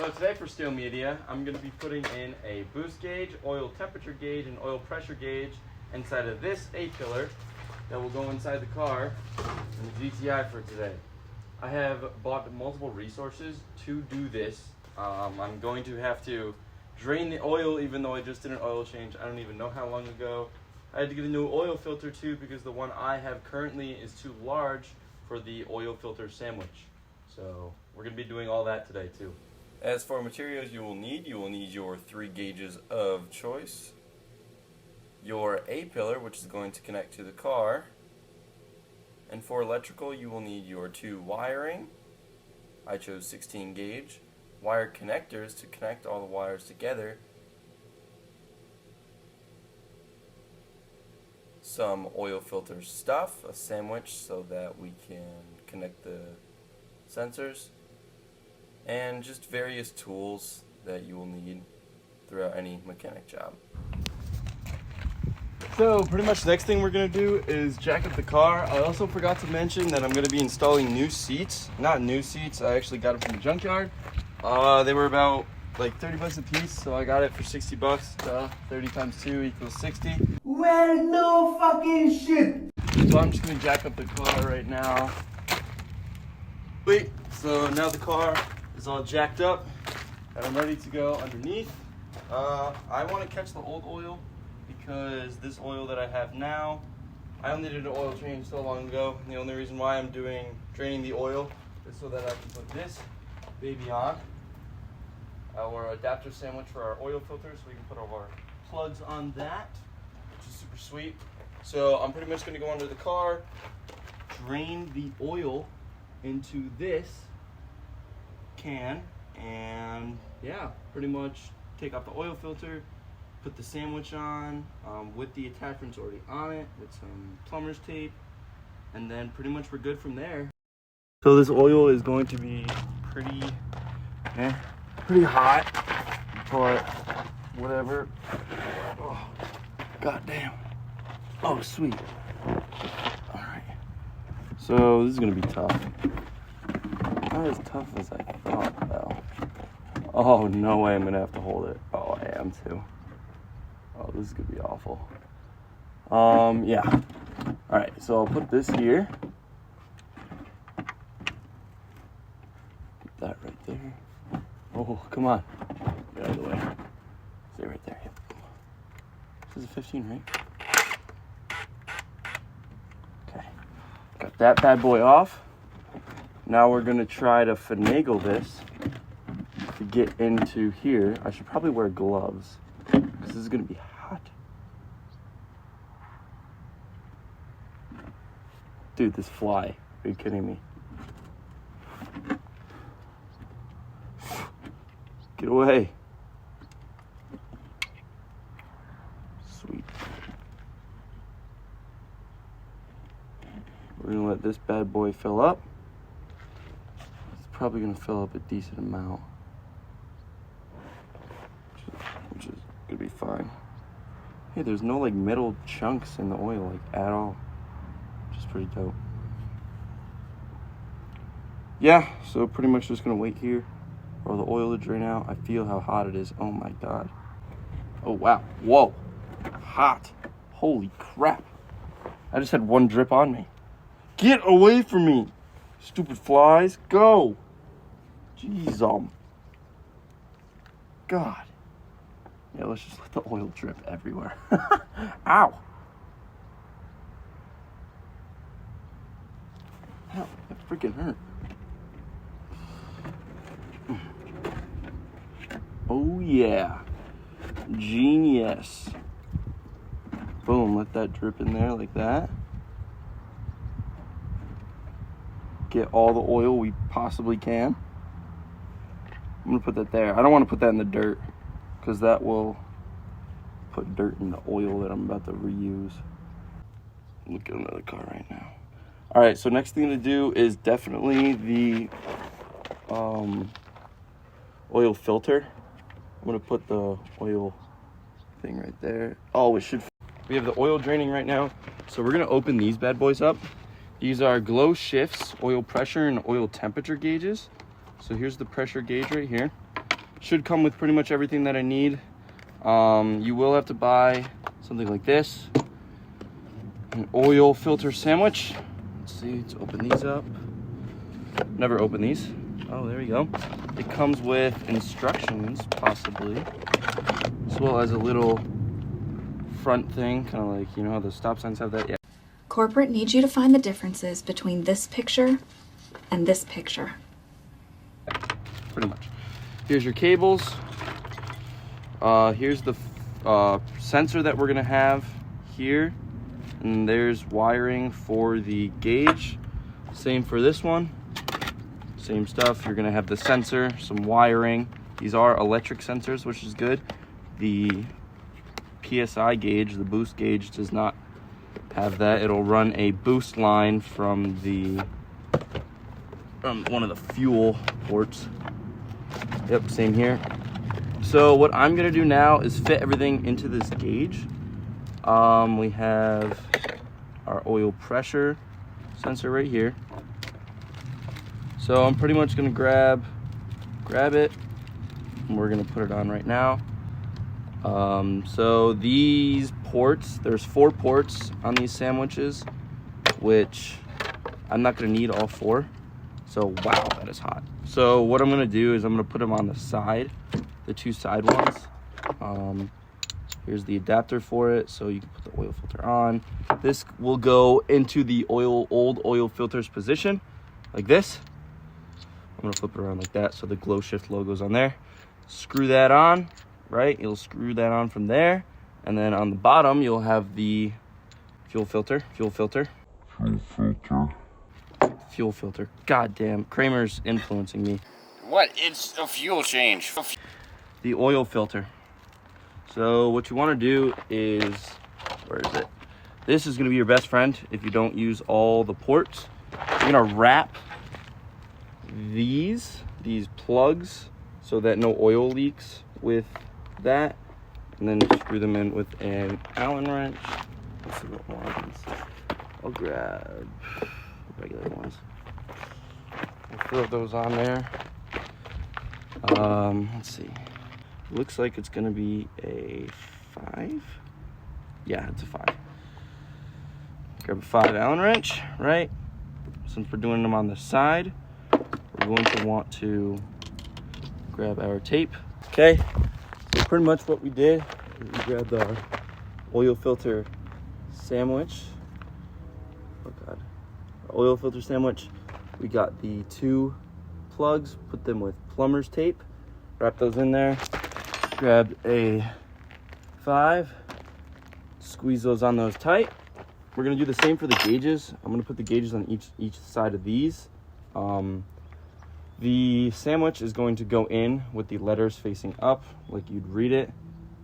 So today for Steele Media, I'm going to be putting in a boost gauge, oil temperature gauge, and oil pressure gauge inside of this A-pillar that will go inside the car in the GTI for today. I have bought multiple resources to do this. I'm going to have to drain the oil even though I just did an oil change. I don't even know how long ago. I had to get a new oil filter too because the one I have currently is too large for the oil filter sandwich. So we're going to be doing all that today too. As for materials you will need your 3 gauges of choice, your A-pillar, which is going to connect to the car, and for electrical you will need your 2 wiring. I chose 16 gauge, wire connectors to connect all the wires together, some oil filter stuff, a sandwich so that we can connect the sensors, and just various tools that you will need throughout any mechanic job. So pretty much the next thing we're going to do is jack up the car. I also forgot to mention that I'm going to be installing new seats. Not new seats, I actually got them from the junkyard. They were about like 30 bucks a piece, so I got it for 60 bucks. 30 times 2 equals 60. Well, no fucking shit. So I'm just going to jack up the car right now. Wait, so now the car is all jacked up and I'm ready to go underneath. I want to catch the old oil because this oil that I have now, I only did an oil change so long ago. And the only reason why I'm draining the oil is so that I can put this baby on. Our adapter sandwich for our oil filter, so we can put all our plugs on that, which is super sweet. So I'm pretty much going to go under the car, drain the oil into this can, and yeah, pretty much take off the oil filter, put the sandwich on with the attachments already on it with some plumber's tape, and then pretty much we're good from there. So this oil is going to be pretty hot, but whatever. Oh, goddamn. Oh, sweet. All right. So this is gonna be tough. Not as tough as I thought, though. Oh, no way I'm gonna have to hold it. Oh, I am too. Oh, this is gonna be awful. Yeah. All right, so I'll put this here. Put that right there. Oh, come on. Get out of the way. Stay right there. Yep. This is a 15, right? Okay. Got that bad boy off. Now we're going to try to finagle this to get into here. I should probably wear gloves because this is going to be hot. Dude, this fly. Are you kidding me? Get away. Sweet. We're going to let this bad boy fill up. It's probably going to fill up a decent amount, which is going to be fine. Hey, there's no like metal chunks in the oil like at all, which is pretty dope. Yeah, so pretty much just going to wait here for all the oil to drain out. I feel how hot it is. Oh my god. Oh wow. Whoa. Hot. Holy crap. I just had one drip on me. Get away from me. Stupid flies. Go. Jeez. God. Yeah, let's just let the oil drip everywhere. Ow. Ow. That freaking hurt. Oh yeah, genius. Boom, let that drip in there like that. Get all the oil we possibly can. I'm gonna put that there. I don't want to put that in the dirt because that will put dirt in the oil that I'm about to reuse. Look at another car right now. All right, so next thing to do is definitely the oil filter. I'm gonna put the oil thing right there. Oh, we have the oil draining right now. So we're gonna open these bad boys up. These are GlowShift's oil pressure and oil temperature gauges. So here's the pressure gauge right here. Should come with pretty much everything that I need. You will have to buy something like this, an oil filter sandwich. Let's see, let's open these up. Never open these. Oh, there we go. It comes with instructions, possibly, as well as a little front thing, kind of like, you know how the stop signs have that? Yeah. Corporate needs you to find the differences between this picture and this picture. Pretty much. Here's your cables. Here's the sensor that we're gonna have here, and there's wiring for the gauge. Same for this one. Same stuff. You're gonna have the sensor, some wiring. These are electric sensors, which is good. The PSI gauge, the boost gauge, does not have that. It'll run a boost line from one of the fuel ports. Yep, same here. So what I'm gonna do now is fit everything into this gauge. We have our oil pressure sensor right here. So I'm pretty much gonna grab it, and we're gonna put it on right now. So these ports, there's 4 ports on these sandwiches, which I'm not gonna need all 4. So wow, that is hot. So what I'm gonna do is I'm gonna put them on the side, the 2 side ones. Here's the adapter for it, so you can put the oil filter on. This will go into the old oil filter's position, like this. I'm gonna flip it around like that, so the GlowShift logo's on there. Screw that on, right? You'll screw that on from there, and then on the bottom you'll have the fuel filter. God damn, Kramer's influencing me. What? It's a fuel change. The oil filter. So what you want to do is, where is it? This is going to be your best friend if you don't use all the ports. You're going to wrap these plugs so that no oil leaks with that, and then screw them in with an Allen wrench. Let's see what ones. I'll grab regular ones. I'll throw those on there. Let's see. Looks like it's gonna be a 5. Yeah, it's a 5. Grab a 5 Allen wrench, right? Since we're doing them on the side, we're going to want to grab our tape. Okay, so pretty much what we did is we grabbed our oil filter sandwich. Oh God, our oil filter sandwich. We got the 2 plugs, put them with plumber's tape, wrap those in there. Grabbed a 5, squeeze those on those tight. We're gonna do the same for the gauges. I'm gonna put the gauges on each side of these. The sandwich is going to go in with the letters facing up, like you'd read it.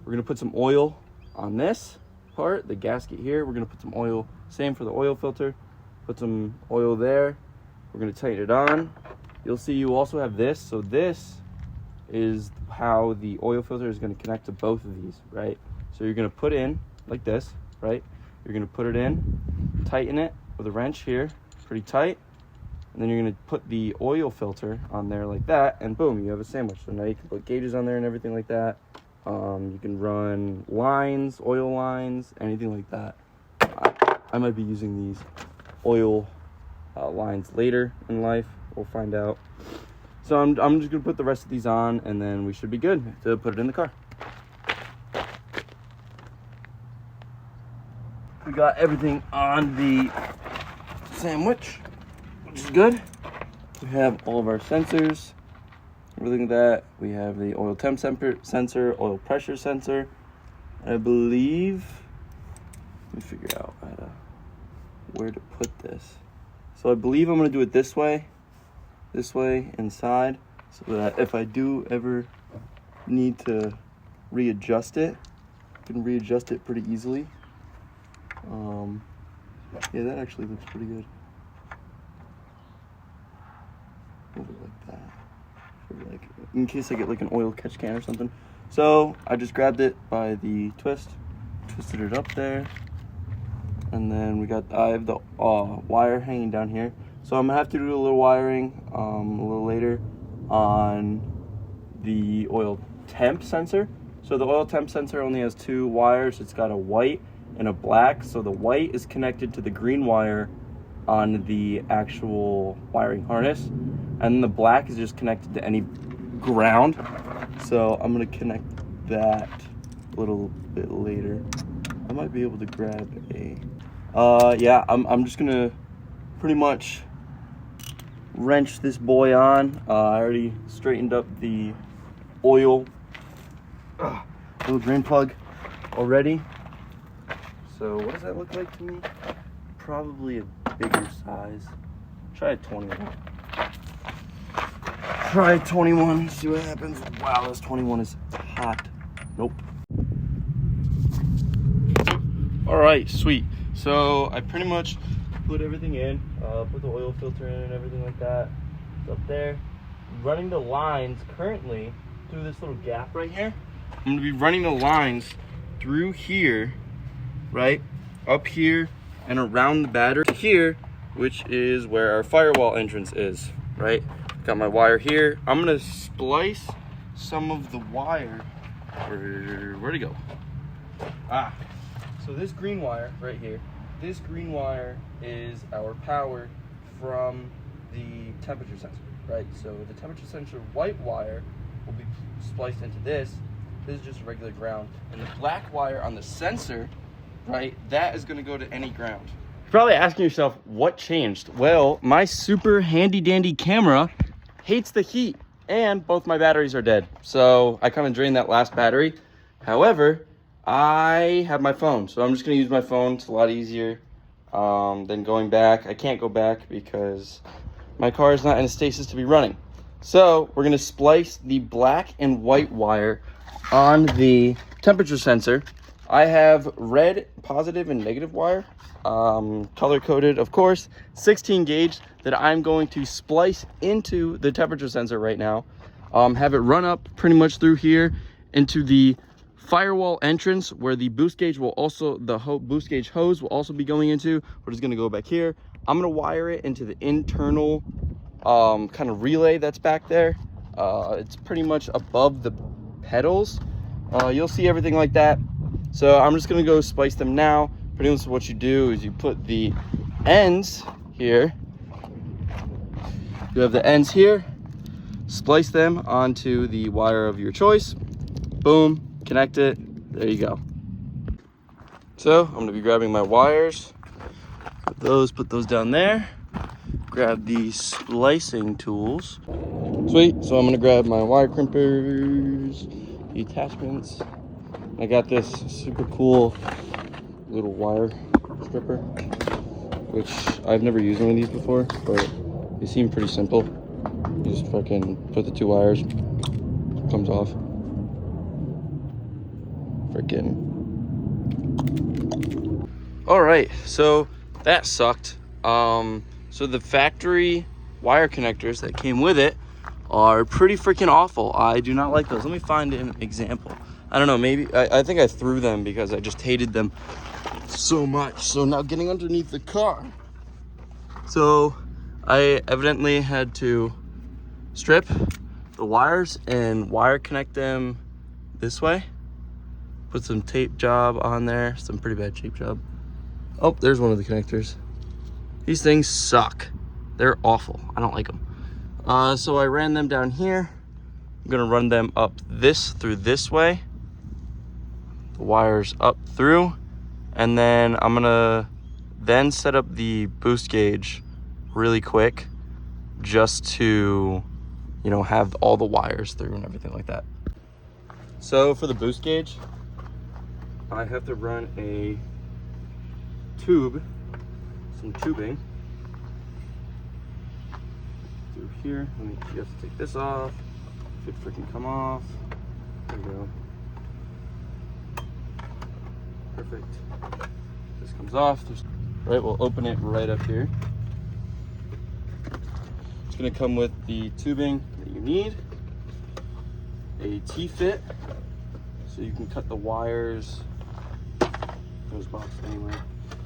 We're gonna put some oil on this part, the gasket here. We're gonna put some oil, same for the oil filter. Put some oil there. We're gonna tighten it on. You'll see you also have this. So this is how the oil filter is going to connect to both of these, right? So you're going to put in like this, right? You're going to put it in, tighten it with a wrench here, pretty tight, and then you're going to put the oil filter on there like that, and boom, you have a sandwich. So now you can put gauges on there and everything like that. You can run lines, oil lines, anything like that. I might be using these oil lines later in life. We'll find out. So I'm just gonna put the rest of these on, and then we should be good to put it in the car. We got everything on the sandwich, which is good. We have all of our sensors, everything like that. We have the oil temp sensor, oil pressure sensor. I believe, let me figure out where to put this. So I believe I'm gonna do it this way inside, so that if I do ever need to readjust it, I can readjust it pretty easily. Yeah, that actually looks pretty good. Move it like that, for like, in case I get like an oil catch can or something. So I just grabbed it by the twisted it up there, and then I have the wire hanging down here. So I'm gonna have to do a little wiring a little later on the oil temp sensor. So the oil temp sensor only has 2 wires. It's got a white and a black. So the white is connected to the green wire on the actual wiring harness, and then the black is just connected to any ground. So I'm gonna connect that a little bit later. I might be able to grab a yeah, I'm just gonna pretty much wrench this boy on. I already straightened up the oil little drain plug already. So what does that look like to me? Probably a bigger size. Try a 21. Try a 21, see what happens. Wow, this 21 is hot. Nope. All right, sweet. So I pretty much put everything in, put the oil filter in and everything like that. It's up there. Running the lines currently through this little gap right here. I'm gonna be running the lines through here, right? Up here and around the battery here, which is where our firewall entrance is, right? Got my wire here. I'm gonna splice some of the wire. Where'd it go? So this green wire right here, this green wire is our power from the temperature sensor, right? So the temperature sensor white wire will be spliced into this. This is just a regular ground. And the black wire on the sensor, right, that is gonna go to any ground. You're probably asking yourself, what changed? Well, my super handy dandy camera hates the heat and both my batteries are dead. So I kind of drained that last battery. However, I have my phone, so I'm just gonna use my phone. It's a lot easier than going back. I can't go back because my car is not in a stasis to be running. So we're gonna splice the black and white wire on the temperature sensor. I have red positive and negative wire, color coded, of course, 16 gauge that I'm going to splice into the temperature sensor right now. Have it run up pretty much through here into the firewall entrance where the boost gauge will also, boost gauge hose will also be going into. We're just gonna go back here. I'm gonna wire it into the internal kind of relay that's back there. It's pretty much above the pedals. You'll see everything like that. So I'm just gonna go splice them now. Pretty much what you do is you put the ends here. You have the ends here. Splice them onto the wire of your choice. Boom, connect it. There you go. So I'm gonna be grabbing my wires. Put those down there. Grab the splicing tools. Sweet, so I'm gonna grab my wire crimpers, the attachments. I got this super cool little wire stripper, which I've never used one of these before, but they seem pretty simple. You just fucking put the 2 wires, comes off. Freaking. All right, so that sucked. So the factory wire connectors that came with it are pretty freaking awful. I do not like those. Let me find an example. I don't know, maybe, I think I threw them because I just hated them so much. So now getting underneath the car. So I evidently had to strip the wires and wire connect them this way. Put some tape job on there, some pretty bad tape job. Oh, there's one of the connectors. These things suck. They're awful. I don't like them. So I ran them down here. I'm gonna run them up through this way. The wires up through. And then I'm gonna then set up the boost gauge really quick just to, you know, have all the wires through and everything like that. So for the boost gauge, I have to run a tube, some tubing through here. You have to take this off. If it freaking come off. There we go. Perfect. This comes off. Right, we'll open it right up here. It's gonna come with the tubing that you need, a T-fit, so you can cut the wires. Those boxes anyway.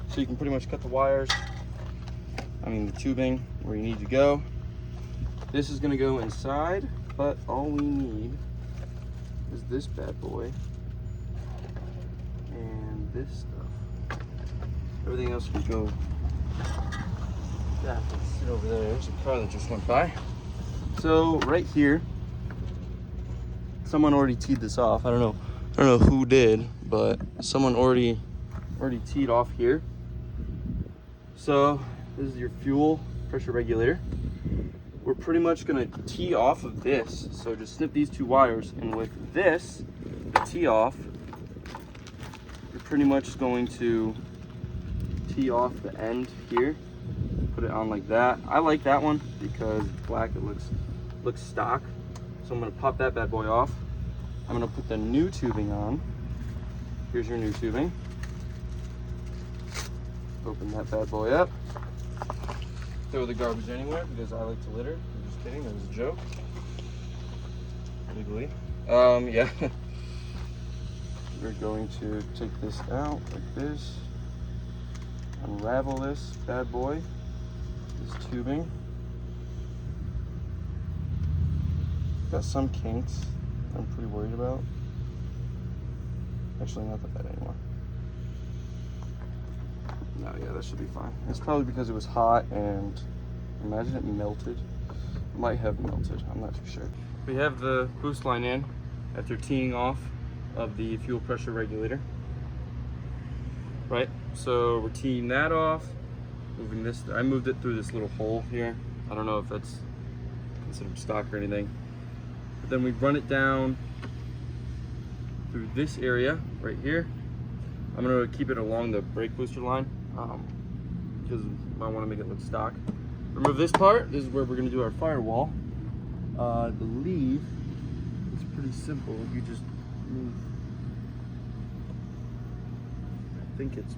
So you can pretty much cut the wires, the tubing where you need to go. This is gonna go inside. But all we need is this bad boy and this stuff. Everything else can go. Yeah, let's sit over there. There's a car that just went by. So right here, someone already teed this off. I don't know who did, but someone already teed off here. So this is your fuel pressure regulator. We're pretty much gonna tee off of this. So just snip these two wires, and with this, the tee off, you're pretty much going to tee off the end here. Put it on like that. I like that one because it's black, it looks stock. So I'm gonna pop that bad boy off. I'm gonna put the new tubing on. Here's your new tubing. Open that bad boy up. Throw the garbage anywhere because I like to litter. I'm just kidding, that was a joke. Legally. Yeah. We're going to take this out like this. Unravel this bad boy. This tubing. Got some kinks I'm pretty worried about. Actually, not that bad anymore. No, yeah, that should be fine. It's probably because it was hot and imagine it melted. It might have melted, I'm not too sure. We have the boost line in after teeing off of the fuel pressure regulator. Right, so we're teeing that off, moving this. I moved it through this little hole here. I don't know if that's considered stock or anything. But then we run it down through this area right here. I'm gonna keep it along the brake booster line because I want to make it look stock. Remove this part. This is where we're gonna do our firewall. I believe it's pretty simple. You just move. I think it's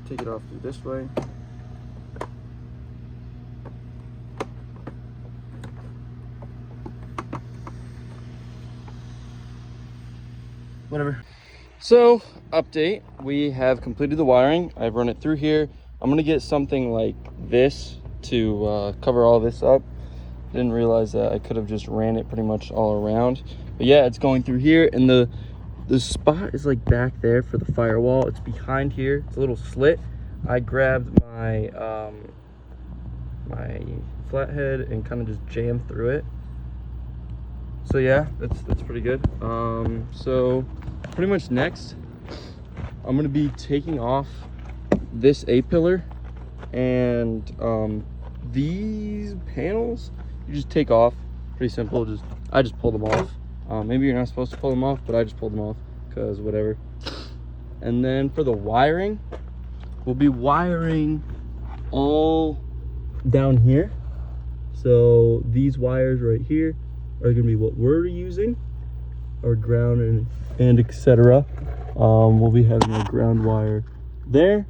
take it off through this way. Whatever. So, update, we have completed the wiring. I've run it through here. I'm gonna get something like this to cover all this up. Didn't realize that I could have just ran it pretty much all around. But yeah, it's going through here, and the spot is like back there for the firewall. It's behind here. It's a little slit. I grabbed my my flathead and kind of just jammed through it. So yeah, that's pretty good. So pretty much next, I'm gonna be taking off this A-pillar and these panels. You just take off, pretty simple. I just pull them off. Maybe you're not supposed to pull them off, but I just pulled them off because whatever. And then for the wiring, we'll be wiring all down here. So these wires right here are gonna be what we're using, our ground and etc. We'll be having a ground wire there.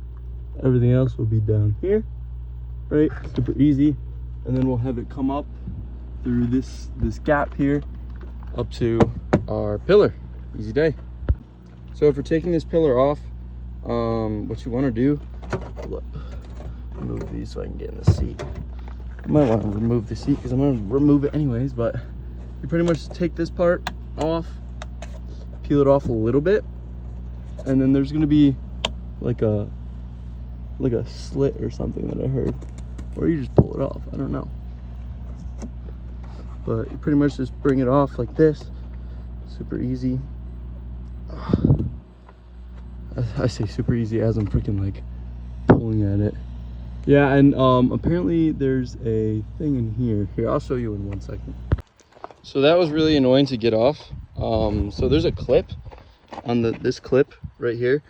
Everything else will be down here, right? Super easy. And then we'll have it come up through this gap here up to our pillar. Easy day. So if we're taking this pillar off, what you want to do, look, move these so I can get in the seat. I might want to remove the seat because I'm going to remove it anyways, but you pretty much take this part off, peel it off a little bit, and then there's going to be like a slit or something that I heard, or you just pull it off. I don't know, but you pretty much just bring it off like this. Super easy. I say super easy as I'm freaking like pulling at it. Yeah, and apparently there's a thing in here. Here, I'll show you in 1 second. So that was really annoying to get off. So there's a clip on this clip right here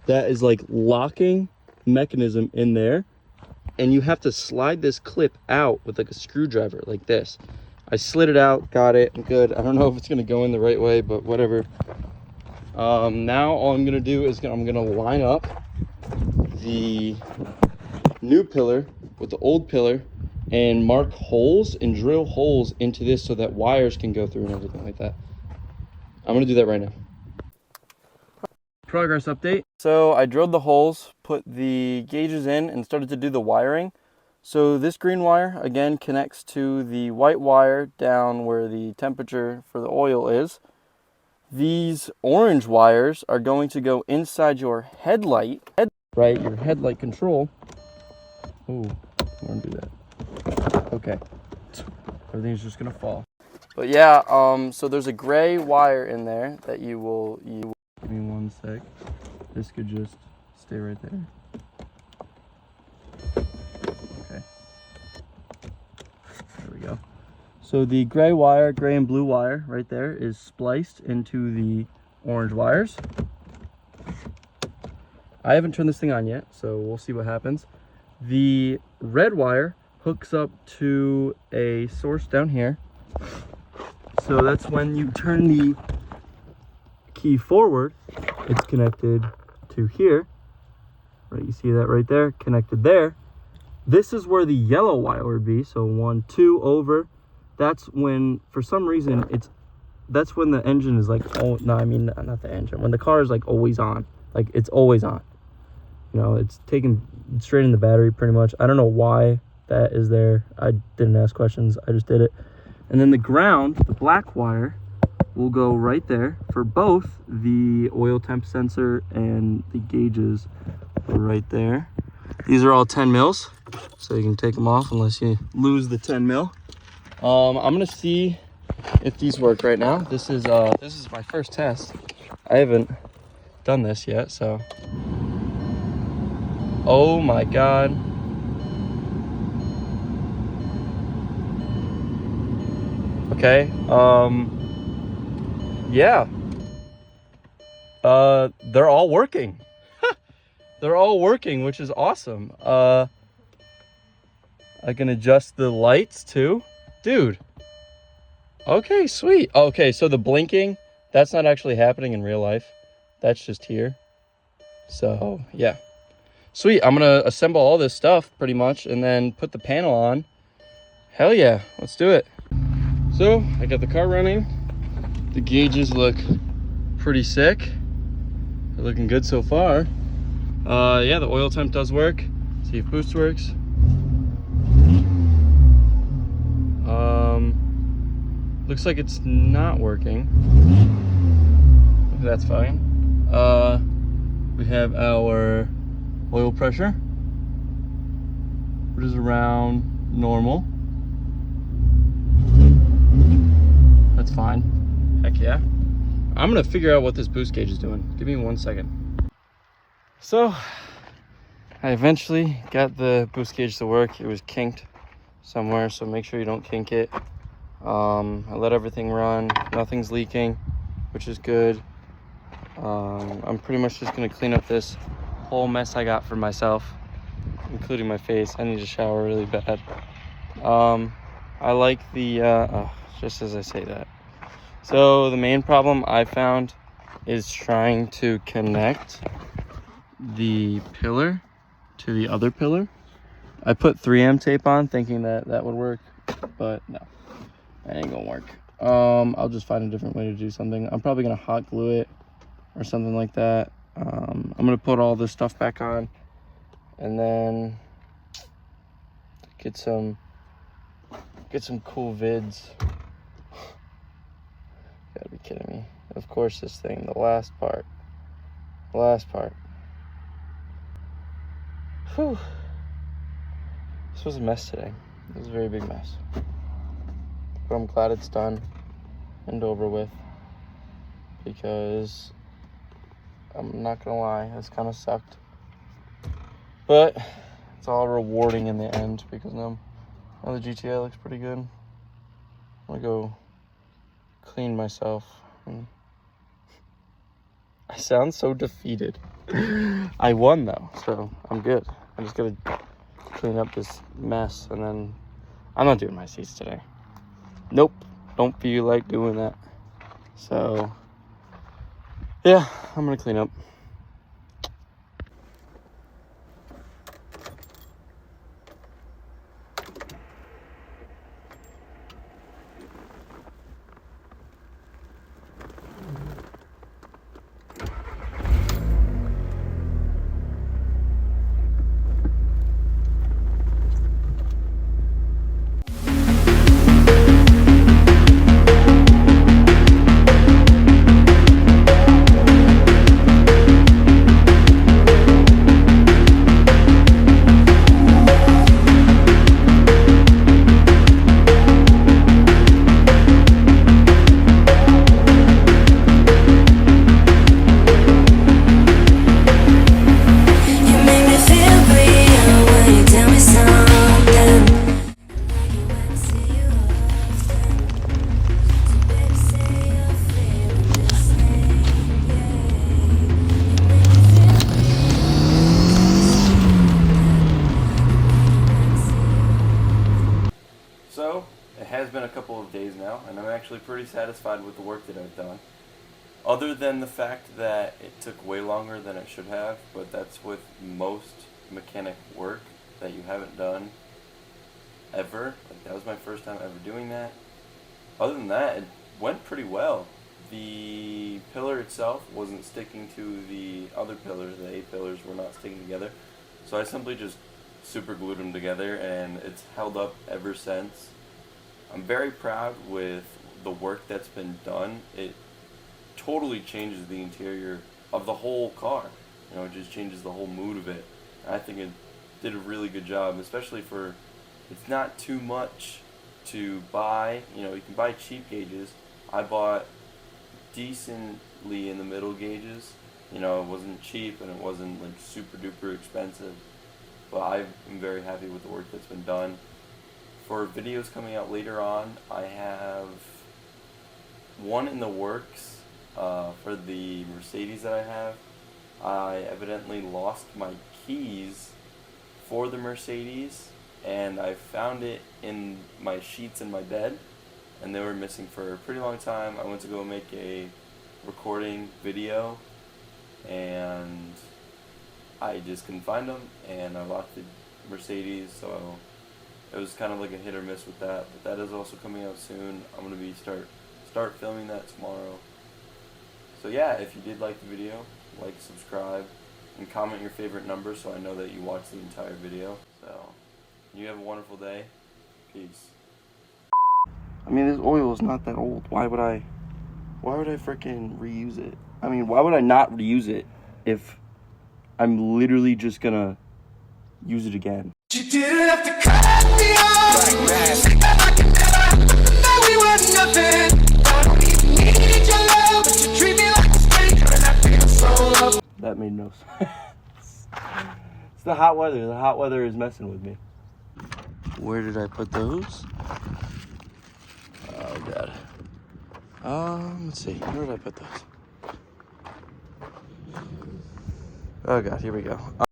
that is like locking mechanism in there, and you have to slide this clip out with like a screwdriver like this. I slid it out, got it, I'm good. I don't know if it's gonna go in the right way, but whatever. Now all I'm gonna do is I'm gonna line up the new pillar with the old pillar and mark holes and drill holes into this so that wires can go through and everything like that. I'm gonna do that right now. Progress update. So I drilled the holes, put the gauges in, and started to do the wiring. So this green wire, again, connects to the white wire down where the temperature for the oil is. These orange wires are going to go inside your headlight, right? Your headlight control. Oh, I want to do that. Okay. Everything's just gonna fall. But yeah, so there's a gray wire in there that you will, give me one sec. This could just stay right there. Okay. There we go. So the gray wire, gray and blue wire right there is spliced into the orange wires. I haven't turned this thing on yet, so we'll see what happens. The red wire hooks up to a source down here. So that's when you turn the key forward, it's connected to here. Right, you see that right there, connected there. This is where the yellow wire would be. So 1, 2 over. That's when, for some reason, that's when the engine is like, oh, no, I mean, not the engine. When the car is like always on, like it's always on. You know, it's taken straight in the battery pretty much. I don't know why that is there. I didn't ask questions, I just did it. And then the ground, the black wire, will go right there for both the oil temp sensor and the gauges right there. These are all 10 mils, so you can take them off unless you lose the 10 mil. I'm gonna see if these work right now. This is my first test. I haven't done this yet, so. Oh my God. Okay, yeah. They're all working. They're all working, which is awesome. I can adjust the lights too. Dude. Okay, sweet. Okay, so the blinking, that's not actually happening in real life. That's just here. So, yeah. Sweet, I'm gonna assemble all this stuff pretty much and then put the panel on. Hell yeah, let's do it. So, I got the car running. The gauges look pretty sick. They're looking good so far. Yeah, the oil temp does work. See if boost works. Looks like it's not working. That's fine. We have our oil pressure, which is around normal. That's fine. Heck yeah. I'm gonna figure out what this boost gauge is doing. Give me 1 second. So, I eventually got the boost gauge to work. It was kinked somewhere, so make sure you don't kink it. I let everything run. Nothing's leaking, which is good. I'm pretty much just gonna clean up this whole mess I got for myself, including my face. I need to shower really bad. I like the, just as I say that. So the main problem I found is trying to connect the pillar to the other pillar. I put 3M tape on thinking that that would work, but no, that ain't gonna work. I'll just find a different way to do something. I'm probably gonna hot glue it or something like that. I'm gonna put all this stuff back on and then get some cool vids. Gotta be kidding me. Of course, this thing, the last part. Whew. This was a mess today. It was a very big mess. But I'm glad it's done and over with, because I'm not gonna lie, this kind of sucked. But it's all rewarding in the end, because now the GTI looks pretty good. I'm gonna go clean myself. I sound so defeated. I won though, so I'm good. I just gotta clean up this mess, and then I'm not doing my seats today. Nope, don't feel like doing that. So yeah, I'm gonna clean up. has been a couple of days now, and I'm actually pretty satisfied with the work that I've done. Other than the fact that it took way longer than it should have, but that's with most mechanic work that you haven't done ever. Like, that was my first time ever doing that. Other than that, it went pretty well. The pillar itself wasn't sticking to the other pillars. The A pillars were not sticking together. So I simply just super glued them together, and it's held up ever since. I'm very proud with the work that's been done. It totally changes the interior of the whole car. You know, it just changes the whole mood of it. I think it did a really good job, especially for, it's not too much to buy. You know, you can buy cheap gauges. I bought decently in the middle gauges. You know, it wasn't cheap and it wasn't like super duper expensive, but I am very happy with the work that's been done. For videos coming out later on, I have one in the works for the Mercedes that I have. I evidently lost my keys for the Mercedes, and I found it in my sheets in my bed, and they were missing for a pretty long time. I went to go make a recording video, and I just couldn't find them, and I locked the Mercedes, so it was kind of like a hit or miss with that. But that is also coming out soon. I'm gonna be start filming that tomorrow. So yeah, if you did like the video, like, subscribe, and comment your favorite number so I know that you watched the entire video. So you have a wonderful day. Peace. I mean, this oil is not that old. Why would I freaking reuse it? I mean, why would I not reuse it if I'm literally just gonna use it again? You didn't have to cut me off. Like that. We were nothing. I don't even need your love, but you treat me like a stranger, and I feel so loved. That made no sense. It's the hot weather. The hot weather is messing with me. Where did I put those? Oh god. Let's see. Where did I put those? Oh god, here we go.